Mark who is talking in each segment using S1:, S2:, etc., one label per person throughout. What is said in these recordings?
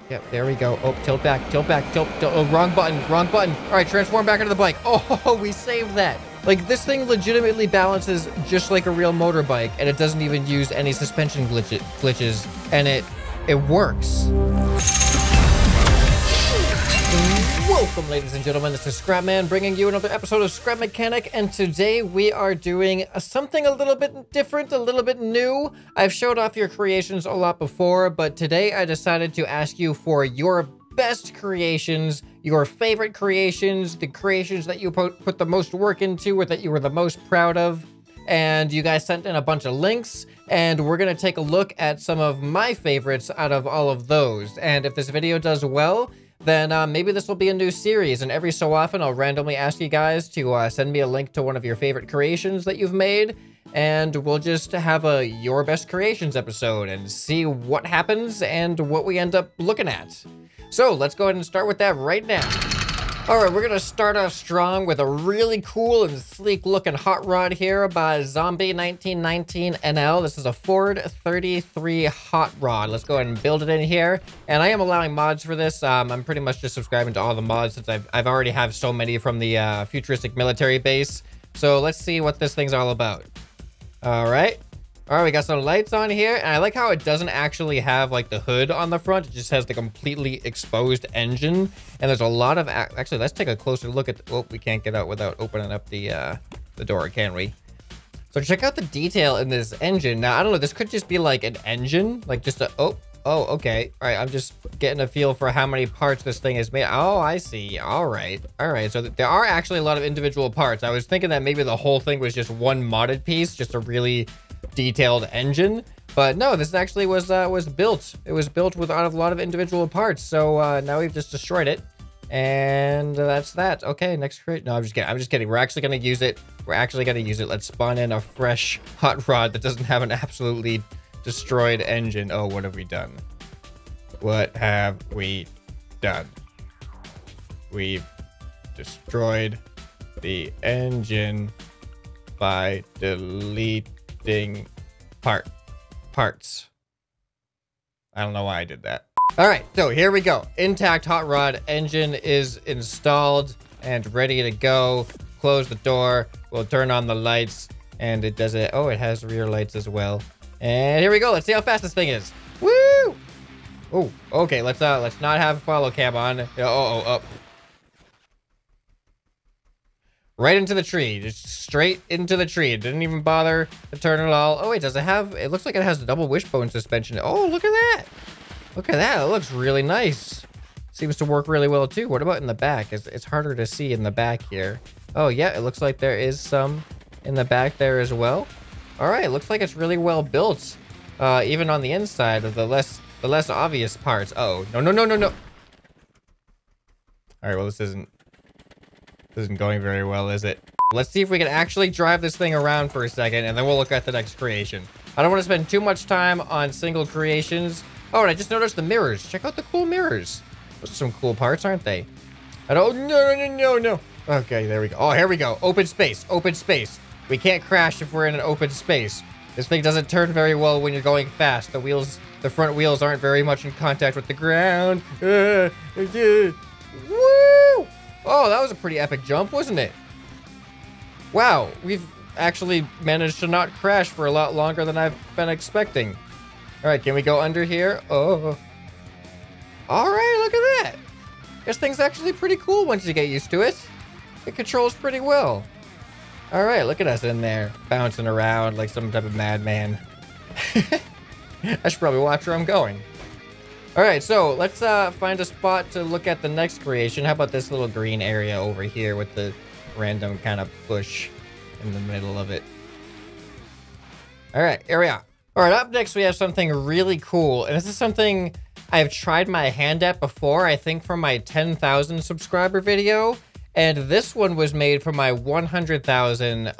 S1: Yep, there we go. Oh, tilt back, tilt back, tilt. Oh, wrong button, wrong button. All right, transform back into the bike. Oh, we saved that. Like, this thing legitimately balances just like a real motorbike, and it doesn't even use any suspension glitches, and it works. Welcome, ladies and gentlemen. This is ScrapMan bringing you another episode of Scrap Mechanic, and today we are doing something a little bit different, a little bit new. I've showed off your creations a lot before, but today I decided to ask you for your best creations, your favorite creations, the creations that you put the most work into or that you were the most proud of. And you guys sent in a bunch of links, and we're gonna take a look at some of my favorites out of all of those. And if this video does well, then maybe this will be a new series, and every so often I'll randomly ask you guys to send me a link to one of your favorite creations that you've made, and we'll just have a Your Best Creations episode and see what happens and what we end up looking at. So let's go ahead and start with that right now. All right, we're gonna start off strong with a really cool and sleek looking hot rod here by Zombie 1919 NL. This is a Ford 33 hot rod. Let's go ahead and build it in here. And I am allowing mods for this. I'm pretty much just subscribing to all the mods since I've already have so many from the futuristic military base. So let's see what this thing's all about. All right. All right, we got some lights on here, and I like how it doesn't actually have like the hood on the front. It just has the completely exposed engine, and there's a lot of actually. Let's take a closer look at. Oh, we can't get out without opening up the door, can we? So check out the detail in this engine. Now I don't know. This could just be like an engine, like just a oh okay. All right, I'm just getting a feel for how many parts this thing is made. Oh, I see. All right. So there are actually a lot of individual parts. I was thinking that maybe the whole thing was just one modded piece, just a really detailed engine, but no, this actually was built. It was built with out of a lot of individual parts. So now we've just destroyed it, and that's that. Okay, next create. No, I'm just kidding. We're actually gonna use it. Let's spawn in a fresh hot rod that doesn't have an absolutely destroyed engine. Oh, what have we done? What have we done? We've destroyed the engine by deleting parts. I don't know why I did that. All right, so here we go. Intact hot rod engine is installed and ready to go. Close the door. We'll turn on the lights, and it does it. Oh, it has rear lights as well. And here we go. Let's see how fast this thing is. Woo! Oh, okay. Let's not have follow cam on. Oh. Right into the tree, just straight into the tree. It didn't even bother to turn it all. Oh wait, does it have, it looks like it has a double wishbone suspension. Oh, look at that. Look at that, it looks really nice. Seems to work really well too. What about in the back? It's harder to see in the back here. Oh yeah, it looks like there is some in the back there as well. All right, looks like it's really well built. Even on the inside of the less obvious parts. Oh, no. All right, well this isn't going very well, is it? Let's see if we can actually drive this thing around for a second, and then we'll look at the next creation. I don't want to spend too much time on single creations. Oh, and I just noticed the mirrors. Check out the cool mirrors. Those are some cool parts, aren't they? No. Okay, there we go. Oh, here we go. Open space. We can't crash if we're in an open space. This thing doesn't turn very well when you're going fast. The front wheels aren't very much in contact with the ground. Woo! Oh, that was a pretty epic jump, wasn't it? Wow, we've actually managed to not crash for a lot longer than I've been expecting. All right, can we go under here? Oh. All right, look at that. This thing's actually pretty cool once you get used to it. It controls pretty well. All right, look at us in there, bouncing around like some type of madman. I should probably watch where I'm going. All right, so let's find a spot to look at the next creation. How about this little green area over here with the random kind of bush in the middle of it? All right, here we are. All right, up next we have something really cool. And this is something I've tried my hand at before, I think for my 10,000 subscriber video. And this one was made for my 100,000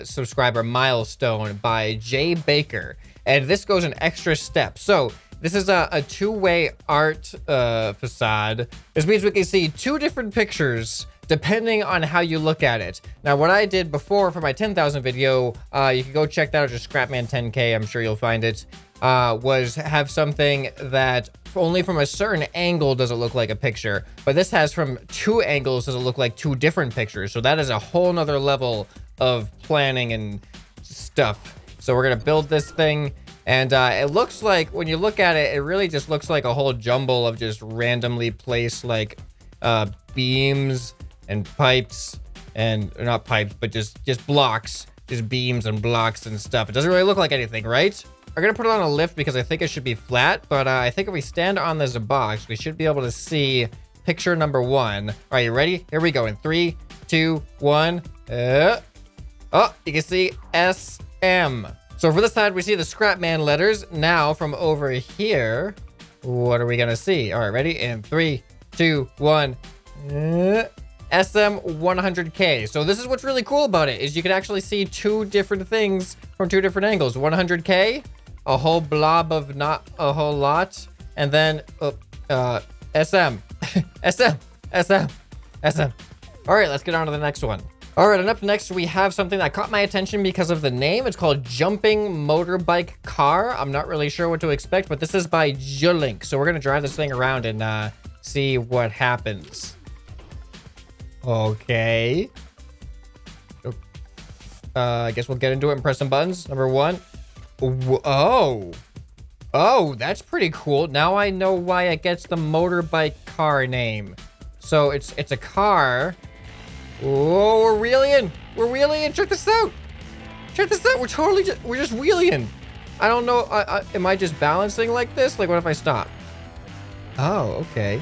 S1: subscriber milestone by Jay Baker. And this goes an extra step. So this is a two-way art facade. This means we can see two different pictures depending on how you look at it. Now, what I did before for my 10,000 video, you can go check that out, just ScrapMan 10K, I'm sure you'll find it, was have something that only from a certain angle does it look like a picture, but this has from 2 angles does it look like 2 different pictures. So that is a whole nother level of planning and stuff. So we're gonna build this thing, and it looks like, when you look at it, it really just looks like a whole jumble of just randomly placed like beams and pipes, and not pipes, but just blocks, just beams and blocks and stuff. It doesn't really look like anything, right? We're gonna put it on a lift because I think it should be flat, but I think if we stand on this box, we should be able to see picture number 1. All right, you ready? Here we go in 3, 2, 1. Oh, you can see SM. So for this side, we see the ScrapMan letters. Now from over here, what are we gonna see? All right, ready? In 3, 2, 1. SM 100K. So this is what's really cool about it, is you can actually see 2 different things from 2 different angles. 100K, a whole blob of not a whole lot, and then SM. SM. All right, let's get on to the next one. All right, and up next, we have something that caught my attention because of the name. It's called Jumping Motorbike Car. I'm not really sure what to expect, but this is by Julink. So we're gonna drive this thing around and see what happens. Okay. I guess we'll get into it and press some buttons. Number 1. Oh, that's pretty cool. Now I know why it gets the Motorbike Car name. So it's a car. Oh, we're wheeling. We're wheeling. Check this out. Check this out. We're just wheeling. I don't know. Am I just balancing like this? Like, what if I stop? Oh, okay.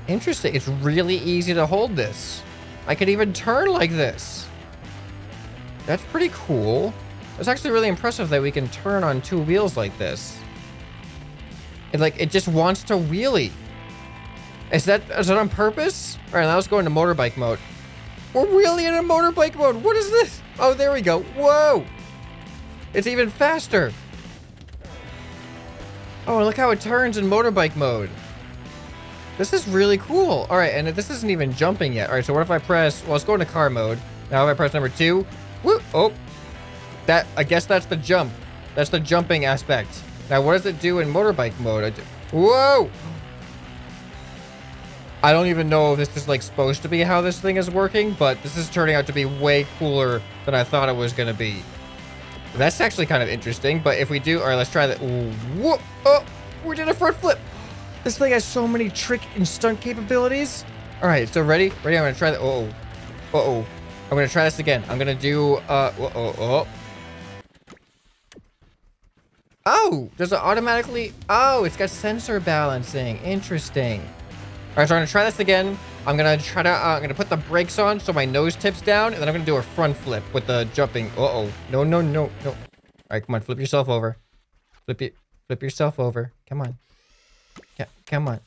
S1: Interesting. It's really easy to hold this. I could even turn like this. That's pretty cool. It's actually really impressive that we can turn on 2 wheels like this. It just wants to wheelie. Is that on purpose? All right, now let's go into motorbike mode. We're wheeling in motorbike mode. What is this? Oh, there we go. Whoa. It's even faster. Oh, look how it turns in motorbike mode. This is really cool. All right, and this isn't even jumping yet. All right, so what if I press, well, let's go into car mode. Now if I press number 2, whoop, oh, I guess that's the jump. That's the jumping aspect. Now, what does it do in motorbike mode? Whoa! I don't even know if this is like supposed to be how this thing is working, but this is turning out to be way cooler than I thought it was gonna be. That's actually kind of interesting, but if we do, all right, let's try that. Whoa, oh, we did a front flip. This thing has so many trick and stunt capabilities. All right, so ready? Ready, I'm gonna try that. Uh-oh. I'm gonna try this again. I'm gonna do, Oh, does it automatically, oh, it's got sensor balancing. Interesting. All right, so I'm gonna try this again. I'm gonna try to, I'm gonna put the brakes on so my nose tips down, and then I'm gonna do a front flip with the jumping. Uh-oh. No. All right, come on, flip yourself over. Flip yourself over. Come on. Come on.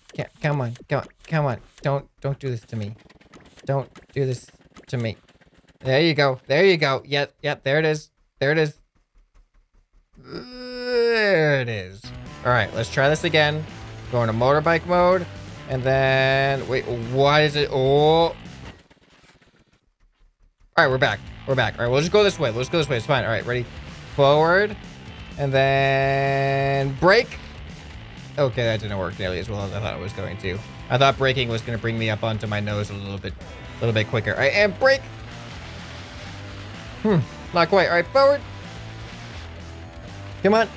S1: Don't do this to me. Don't do this to me. There you go. Yep, there it is. There it is. All right, let's try this again. Go into motorbike mode. And then, wait, what is it? Oh. All right, we're back. All right, we'll just go this way. It's fine. All right, ready? Forward. And then brake. Okay, that didn't work nearly as well as I thought it was going to. I thought braking was going to bring me up onto my nose a little bit quicker. All right, and brake. Not quite. All right, forward. Come on.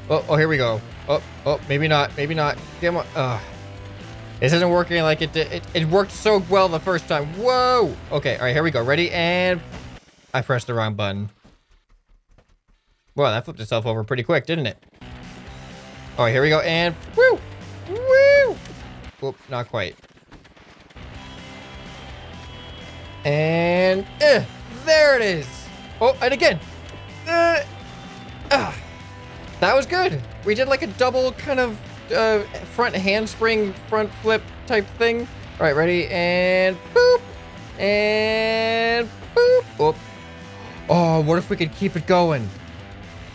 S1: Oh, here we go. Oh, maybe not. Come on. This isn't working like it did. It worked so well the first time. Whoa. Okay, all right, here we go. Ready? And I pressed the wrong button. Wow, that flipped itself over pretty quick, didn't it? All right, here we go. And woo. Whoop, not quite. And there it is. Oh, and again. That was good. We did like a double kind of front handspring, front flip type thing. All right, ready? And boop. And boop. Oh. Oh, what if we could keep it going?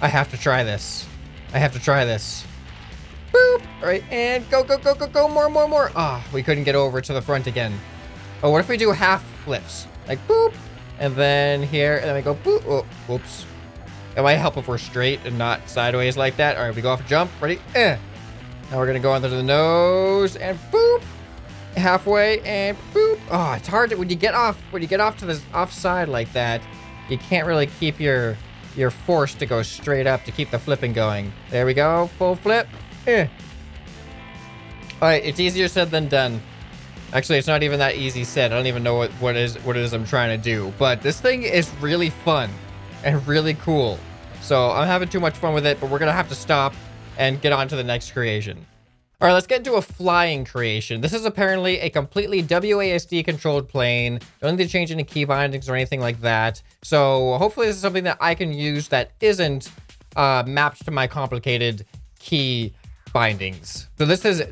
S1: I have to try this. Boop. All right, and go. More. Ah, we couldn't get over to the front again. Oh, what if we do half flips? Like boop. And then here, and then we go boop. Oh, whoops. It might help if we're straight and not sideways like that. All right, we go off a jump. Ready? Now we're gonna go under the nose and boop. Halfway and boop. Oh, it's hard when you get off to the offside like that. You can't really keep your force to go straight up to keep the flipping going. There we go. Full flip. All right, it's easier said than done. Actually, it's not even that easy said. I don't even know what it is I'm trying to do. But this thing is really fun and really cool. So I'm having too much fun with it, but we're gonna have to stop and get on to the next creation. All right, let's get into a flying creation. This is apparently a completely WASD controlled plane. Don't need to change any key bindings or anything like that. So hopefully this is something that I can use that isn't mapped to my complicated key bindings. So this is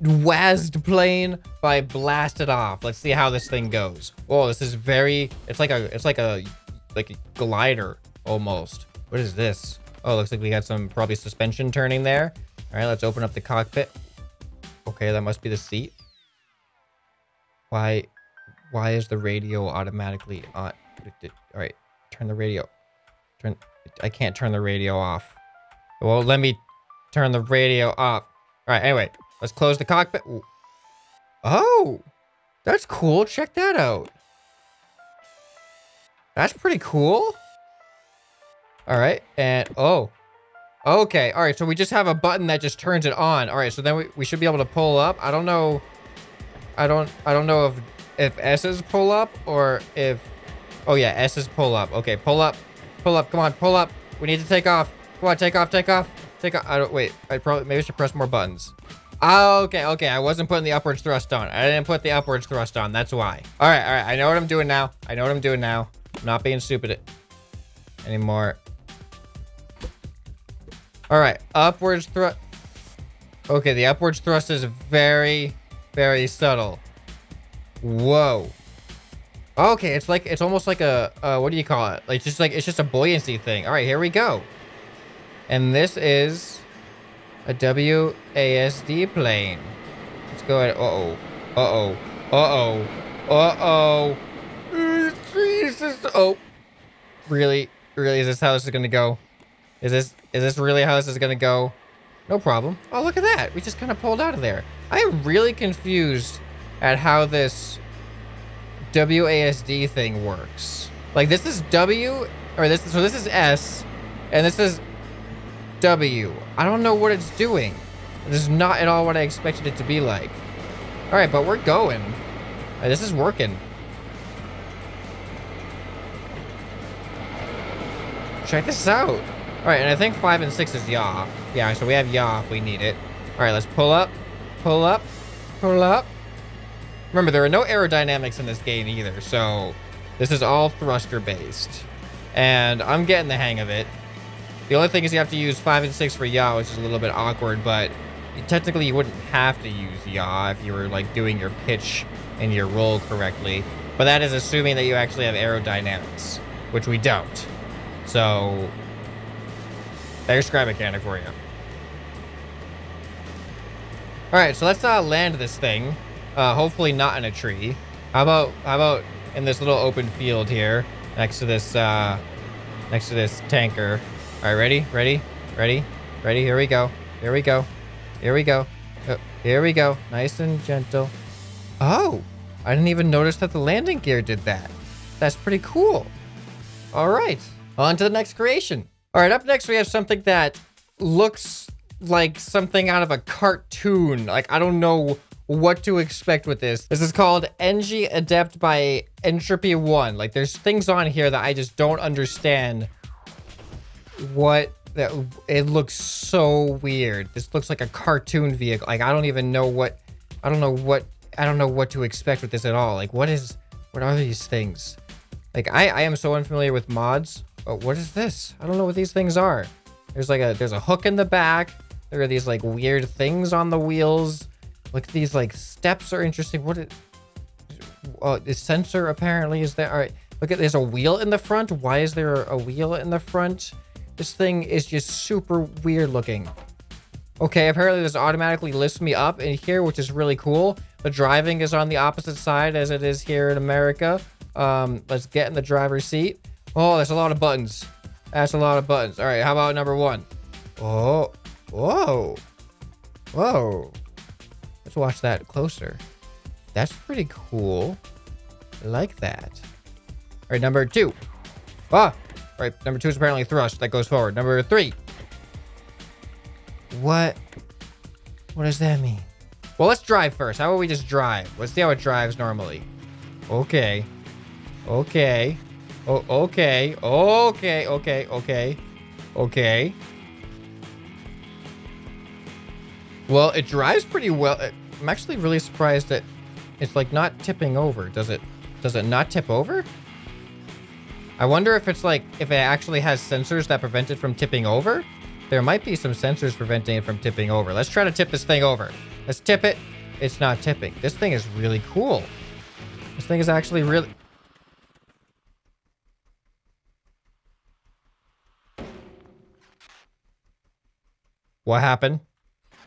S1: WASD plane by Blasted Off. Let's see how this thing goes. Oh, this is very, it's like a glider almost. What is this? Oh, looks like we got some probably suspension turning there. All right, let's open up the cockpit. Okay, that must be the seat. Why is the radio automatically on? All right, turn the radio. I can't turn the radio off. Well, let me turn the radio off. All right, anyway, let's close the cockpit. Ooh. Oh, that's cool. Check that out. That's pretty cool. All right, and oh. Okay, all right, so we just have a button that just turns it on. All right, so then we should be able to pull up. I don't know if S's pull up or if, oh yeah, S's pull up. Okay, pull up, come on, pull up. We need to take off. Come on, take off. I don't, wait, maybe I should press more buttons. Oh, okay, I wasn't putting the upwards thrust on. I didn't put the upwards thrust on, that's why. All right, I know what I'm doing now. I'm not being stupid anymore. All right, upwards thrust. Okay, the upwards thrust is very, very subtle. Whoa. Okay, it's almost like a, what do you call it? Like, it's just a buoyancy thing. All right, here we go. And this is a WASD plane. Let's go ahead. Jesus. Oh, really? Is this how this is gonna go? Is this really how this is gonna go? No problem. Oh, look at that. We just kind of pulled out of there. I am really confused at how this WASD thing works. Like, this is W, or so this is S, and this is W. I don't know what it's doing. This is not at all what I expected it to be like. All right, but we're going. This is working. Check this out. All right, and I think 5 and 6 is yaw. Yeah, so we have yaw if we need it. All right, let's pull up. Remember, there are no aerodynamics in this game either, so this is all thruster based. And I'm getting the hang of it. The only thing is you have to use 5 and 6 for yaw, which is a little bit awkward, but technically you wouldn't have to use yaw if you were like doing your pitch and your roll correctly. But that is assuming that you actually have aerodynamics, which we don't. So there's scrap mechanic for you. All right, so let's land this thing. Hopefully not in a tree. How about in this little open field here, next to this tanker. All right, ready. Here we go. Here we go. Nice and gentle. Oh, I didn't even notice that the landing gear did that. That's pretty cool. All right, on to the next creation. All right, up next we have something that looks like something out of a cartoon. Like, I don't know what to expect with this. This is called Adept by Entropy 1. Like, there's things on here that I just don't understand. It looks so weird. This looks like a cartoon vehicle. Like, I don't know what to expect with this at all. Like, what are these things? Like, I am so unfamiliar with mods. Oh, what is this? I don't know what these things are. There's a hook in the back. There are these like weird things on the wheels. Look, these like steps are interesting. The sensor apparently is there. All right, look at, there's a wheel in the front. Why is there a wheel in the front? This thing is just super weird looking. Okay, apparently this automatically lifts me up in here, which is really cool. The driving is on the opposite side as it is here in America. Let's get in the driver's seat. Oh, there's a lot of buttons. That's a lot of buttons. All right, how about number 1? Oh, whoa, whoa. Let's watch that closer. That's pretty cool. I like that. All right, number 2. Ah, all right, number 2 is apparently thrust. That goes forward. Number 3. What does that mean? Well, let's drive first. How about we just drive? Let's see how it drives normally. Okay. Okay. Oh, okay. Okay. Okay. Okay. Okay. Well, it drives pretty well. I'm actually really surprised that it's like not tipping over. Does it not tip over? I wonder if it's like, if it actually has sensors that prevent it from tipping over. There might be some sensors preventing it from tipping over. Let's try to tip this thing over. Let's tip it. It's not tipping. This thing is really cool. This thing is actually really... What happened?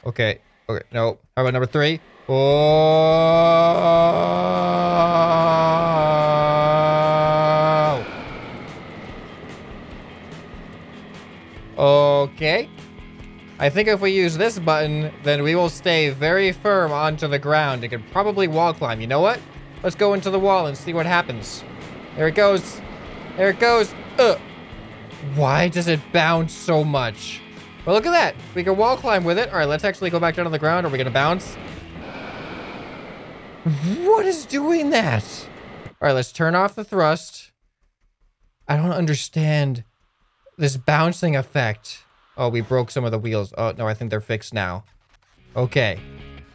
S1: Okay. Okay. No. How about number 3? Oh. Okay. I think if we use this button, then we will stay very firm onto the ground. It could probably wall climb. You know what? Let's go into the wall and see what happens. There it goes. There it goes. Why does it bounce so much? Well, look at that. We can wall climb with it. All right, let's actually go back down on the ground. Are we going to bounce? What is doing that? All right, let's turn off the thrust. I don't understand this bouncing effect. Oh, we broke some of the wheels. Oh, no, I think they're fixed now. Okay.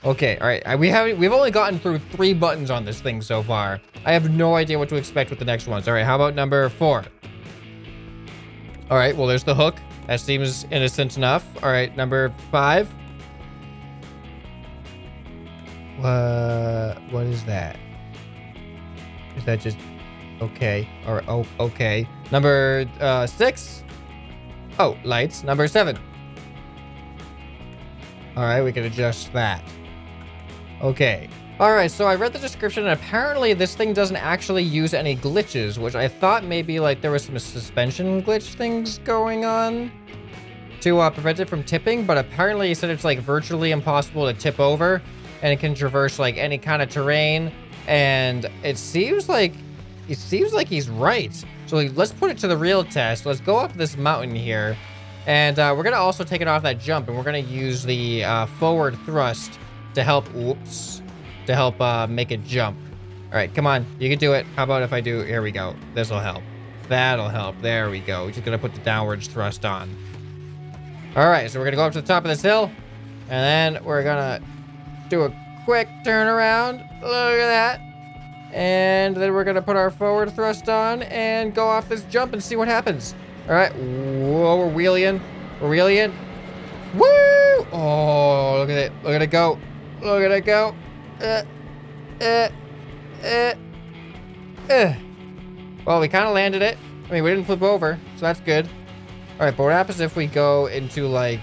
S1: Okay, all right. We've only gotten through 3 buttons on this thing so far. I have no idea what to expect with the next ones. All right, how about number 4? All right, well, there's the hook. That seems innocent enough. All right, number 5. What is that? Is that just... Okay. Or, oh, okay. Number 6. Oh, lights. Number 7. All right, we can adjust that. Okay. All right, so I read the description, and apparently this thing doesn't actually use any glitches, which I thought maybe like there was some suspension glitch things going on to prevent it from tipping, but apparently he said it's like virtually impossible to tip over, and it can traverse like any kind of terrain, and it seems like he's right. So let's put it to the real test. Let's go up this mountain here, and we're gonna also take it off that jump, and we're gonna use the forward thrust to help. Whoops. To help make it jump. All right, come on, you can do it. How about if I do, here we go. This'll help. That'll help. There we go. We're just gonna put the downwards thrust on. All right, so we're gonna go up to the top of this hill, and then we're gonna do a quick turnaround. Look at that. And then we're gonna put our forward thrust on and go off this jump and see what happens. All right, whoa, we're wheeling. We're wheeling. Woo! Oh, look at it. Look at it go. Look at it go. Well, we kind of landed it. I mean, we didn't flip over, so that's good. All right, but what happens if we go into like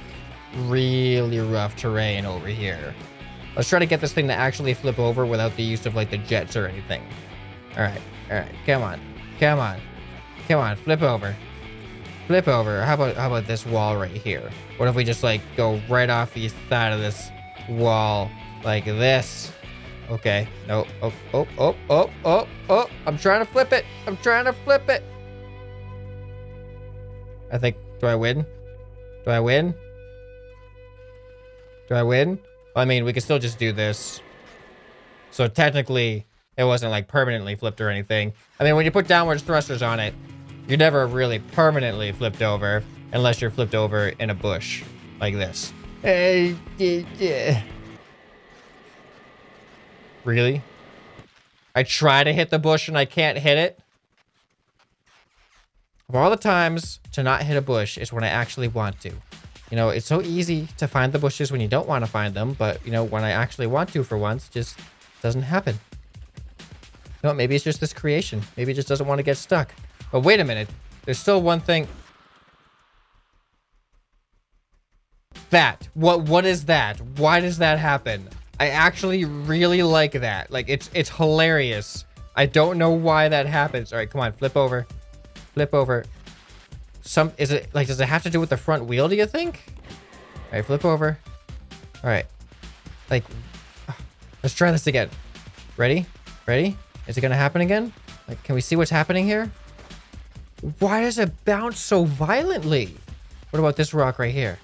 S1: really rough terrain over here? Let's try to get this thing to actually flip over without the use of like the jets or anything. All right, come on, come on, come on, flip over, flip over. How about this wall right here? What if we just like go right off the side of this wall like this? Okay. No. Oh. I'm trying to flip it. I'm trying to flip it. I think, do I win? Do I win? Do I win? I mean, we could still just do this. So technically, it wasn't like permanently flipped or anything. I mean, when you put downwards thrusters on it, you're never really permanently flipped over unless you're flipped over in a bush like this. Really? I try to hit the bush and I can't hit it. Of all the times to not hit a bush is when I actually want to. You know, it's so easy to find the bushes when you don't want to find them, but you know, when I actually want to for once, it just doesn't happen. No, maybe it's just this creation. Maybe it just doesn't want to get stuck. But wait a minute. There's still one thing. That. What is that? Why does that happen? I actually really like that. Like, it's hilarious. I don't know why that happens. All right, come on, flip over. Flip over. Is it like, does it have to do with the front wheel, do you think? All right, flip over. All right. Like, let's try this again. Ready? Ready? Is it gonna happen again? Like, can we see what's happening here? Why does it bounce so violently? What about this rock right here?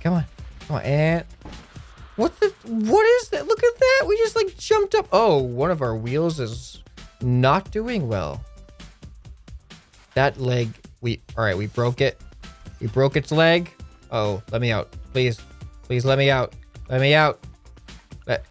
S1: Come on. Come on, and... what is that? Look at that! We just, like, jumped up. Oh, one of our wheels is not doing well. That leg... all right, we broke it. We broke its leg. Oh, let me out. Please. Please let me out. Let me out. Let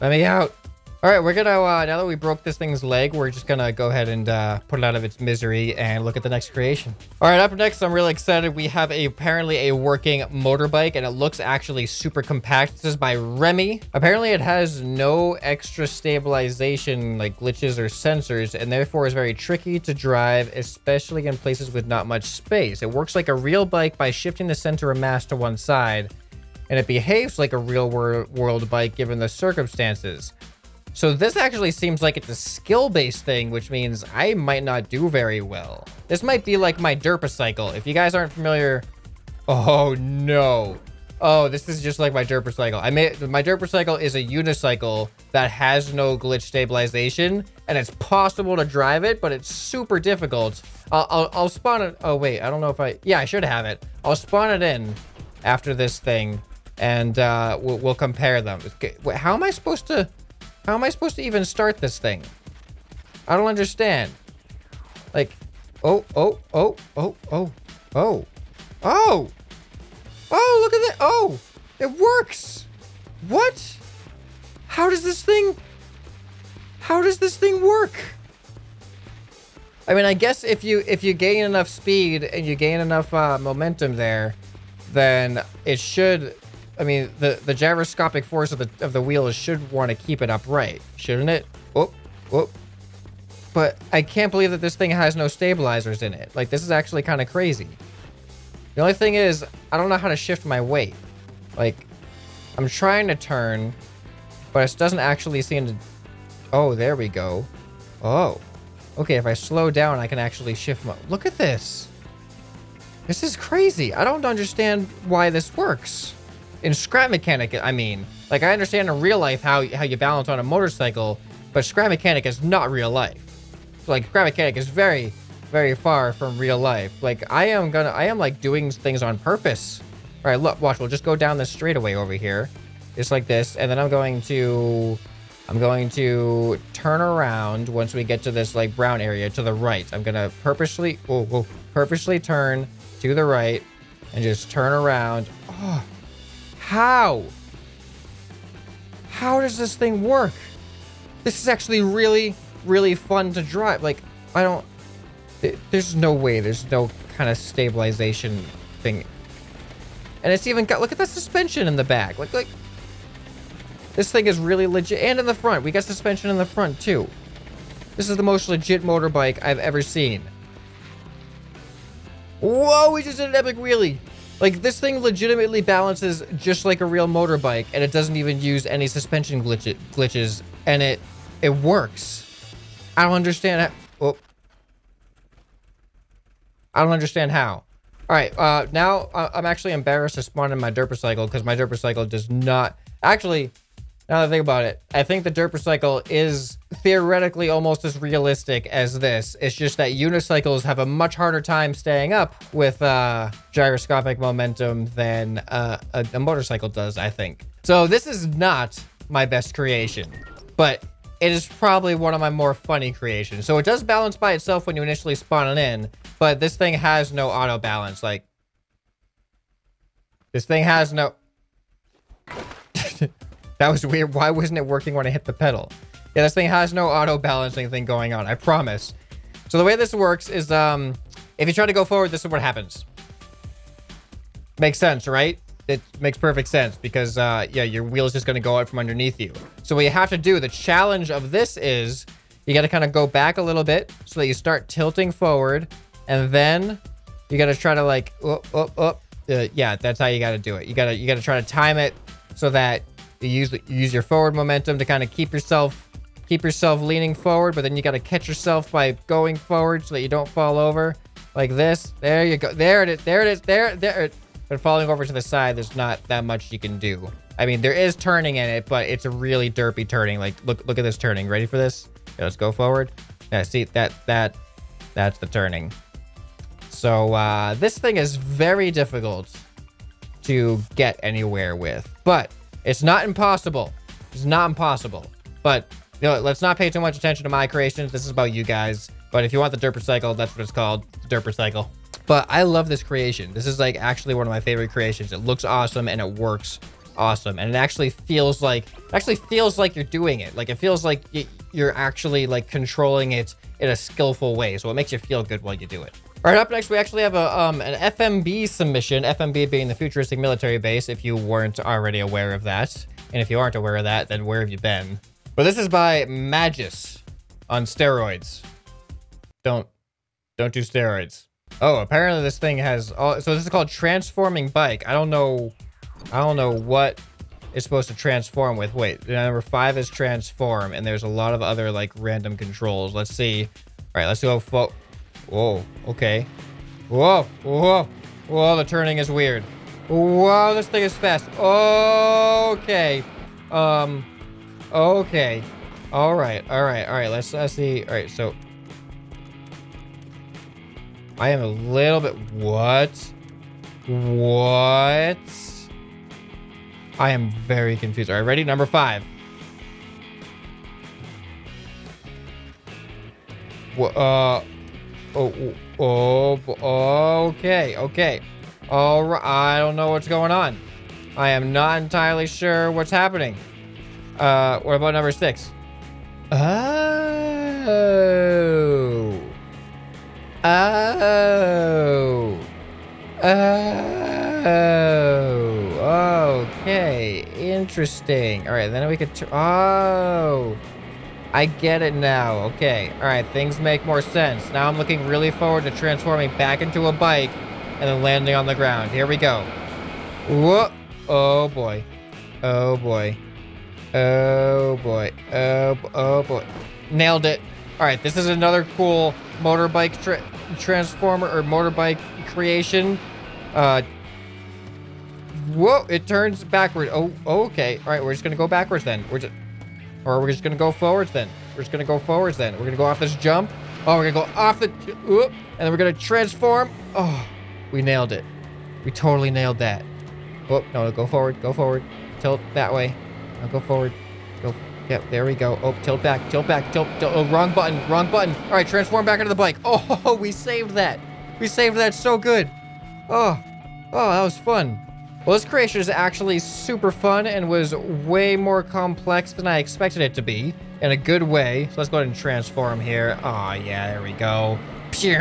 S1: me out. All right, we're gonna, now that we broke this thing's leg, we're just gonna go ahead and put it out of its misery and look at the next creation. All right, up next, I'm really excited. We have apparently a working motorbike, and it looks actually super compact. This is by Remy. Apparently, it has no extra stabilization, like glitches or sensors, and therefore is very tricky to drive, especially in places with not much space. It works like a real bike by shifting the center of mass to one side, and it behaves like a real world bike given the circumstances. So this actually seems like it's a skill-based thing, which means I might not do very well. This might be like my Derpacycle. If you guys aren't familiar... oh, no. Oh, this is just like my Derpacycle. My Derpacycle is a unicycle that has no glitch stabilization, and it's possible to drive it, but it's super difficult. I'll spawn it... oh, wait. I don't know if I... yeah, I should have it. I'll spawn it in after this thing, and we'll compare them. Wait, how am I supposed to... how am I supposed to even start this thing? I don't understand. Like, oh, look at that. Oh, it works. What? How does this thing work? I mean, I guess if you gain enough speed and you gain enough momentum there, then it should... I mean, the gyroscopic force of the wheel should want to keep it upright, shouldn't it? Whoop, whoop. But I can't believe that this thing has no stabilizers in it. Like, this is actually kind of crazy. The only thing is, I don't know how to shift my weight. Like, I'm trying to turn, but it doesn't actually seem to... oh, there we go. Oh. Okay, if I slow down, I can actually shift my... look at this. This is crazy. I don't understand why this works. In Scrap Mechanic, I mean, like, I understand in real life how you balance on a motorcycle, but Scrap Mechanic is not real life. So, like, Scrap Mechanic is very, very far from real life. Like, I am like doing things on purpose. All right, look, watch. We'll just go down this straightaway over here, just like this, and then I'm going to turn around once we get to this like brown area to the right. I'm gonna purposely turn to the right and just turn around. Oh. How does this thing work? This is actually really, really fun to drive. Like, there's no way. There's no kind of stabilization thing. And it's even got, look at the suspension in the back. Like, this thing is really legit. And in the front, we got suspension in the front too. This is the most legit motorbike I've ever seen. Whoa, we just did an epic wheelie. Like, this thing legitimately balances just like a real motorbike, and it doesn't even use any suspension glitches, and it works. I don't understand how... oh. I don't understand how. All right, now I'm actually embarrassed to spawn in my Derpacycle, because my Derpacycle does not... actually, now that I think about it, I think the Derpacycle is theoretically almost as realistic as this. It's just that unicycles have a much harder time staying up with gyroscopic momentum than a motorcycle does, I think. So this is not my best creation, but it is probably one of my more funny creations. So it does balance by itself when you initially spawn it in, but this thing has no auto balance. Like, this thing has no... that was weird. Why wasn't it working when I hit the pedal? Yeah, this thing has no auto balancing thing going on, I promise. So the way this works is, if you try to go forward, this is what happens. Makes sense, right? It makes perfect sense because, yeah, your wheel is just going to go out from underneath you. So what you have to do, the challenge of this is, you got to kind of go back a little bit so that you start tilting forward, and then you got to try to like, yeah, that's how you got to do it. You got to try to time it so that you use your forward momentum to kind of keep yourself leaning forward, but then you got to catch yourself by going forward so that you don't fall over. like this. There you go. There it is. There it is. There. But falling over to the side, there's not that much you can do. I mean, there is turning in it, but it's a really derpy turning. Like, look at this turning. Ready for this? Okay, let's go forward. Yeah, see, that's the turning. So, this thing is very difficult to get anywhere with, but it's not impossible. It's not impossible. But, you know, let's not pay too much attention to my creations. This is about you guys. But if you want the Derper Cycle, that's what it's called, the Derper Cycle. But I love this creation. This is like actually one of my favorite creations. It looks awesome and it works awesome. And it actually feels like you're doing it. Like it feels like you're actually like controlling it in a skillful way. So it makes you feel good while you do it. All right, up next, we actually have an FMB submission. FMB being the Futuristic Military Base, if you weren't already aware of that. And if you aren't aware of that, then where have you been? But this is by Magus on steroids. Don't do steroids. Oh, apparently this thing has all, so this is called Transforming Bike. I don't know what it's supposed to transform with. Wait, number 5 is transform, and there's a lot of other like random controls. Let's see. All right, let's go. Whoa, okay. Whoa, the turning is weird. Whoa, this thing is fast. Okay. Okay. All right. Let's see. All right, so I am a little bit... What? I am very confused. All right, ready? Number 5. Okay. All right, I don't know what's going on. I am not entirely sure what's happening. What about number 6? Okay, interesting. All right, then we could... Oh, I get it now. Okay, all right, things make more sense. Now I'm looking really forward to transforming back into a bike and then landing on the ground. Here we go. Whoa. Oh, boy. Oh, boy. Nailed it. All right, this is another cool motorbike transformer or motorbike creation. Whoa, it turns backward. Oh, okay. All right, we're just gonna go backwards then. We're just gonna go forwards then. We're gonna go off this jump. Oh, we're gonna go off the, and then we're gonna transform. Oh, we nailed it. We totally nailed that. Oh, no, go forward. Tilt that way. Now go forward. Go. Yep, there we go. Oh, tilt back. Oh, wrong button. All right, transform back into the bike. Oh, we saved that. So good. Oh, that was fun. Well, this creation is actually super fun and was way more complex than I expected it to be in a good way. So let's go ahead and transform here. Oh, yeah, there we go. Pew. Look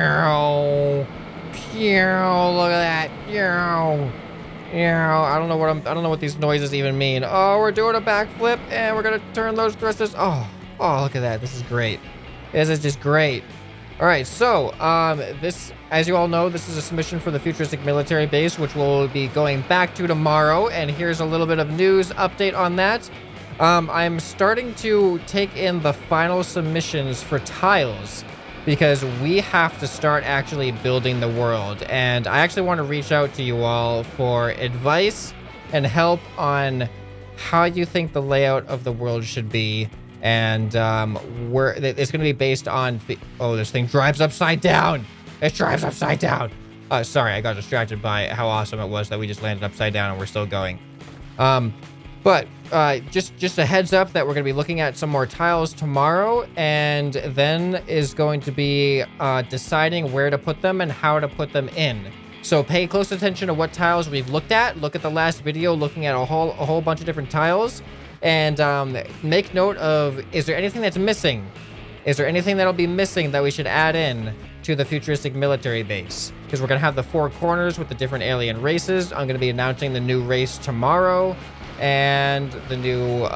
S1: at that. Pew. I don't know what these noises even mean. Oh, we're doing a backflip and we're gonna turn those thrusters. Oh, look at that. This is great. This is just great. All right, so this, as you all know, this is a submission for the Futuristic Military Base, which we'll be going back to tomorrow. And here's a little bit of news update on that. I'm starting to take in the final submissions for tiles, because we have to start actually building the world. And I actually want to reach out to you all for advice and help on how you think the layout of the world should be. And where it's going to be based on... Oh, this thing drives upside down. It drives upside down. Sorry, I got distracted by how awesome it was that we just landed upside down and we're still going. But just a heads up that we're going to be looking at some more tiles tomorrow, and then is going to be deciding where to put them and how to put them in. So pay close attention to what tiles we've looked at. Look at the last video looking at a whole bunch of different tiles, and make note of, is there anything that's missing? Is there anything that'll be missing that we should add in to the Futuristic Military Base? Because we're going to have the 4 corners with the different alien races. I'm going to be announcing the new race tomorrow, and the new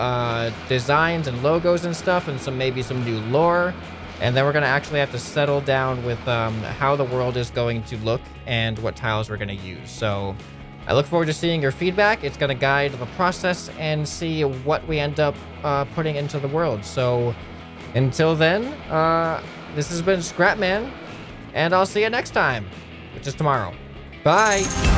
S1: designs and logos and stuff, and maybe some new lore. And then we're going to actually have to settle down with how the world is going to look and what tiles we're going to use. So I look forward to seeing your feedback. It's going to guide the process and see what we end up putting into the world. So until then, this has been ScrapMan. and I'll see you next time, which is tomorrow. Bye.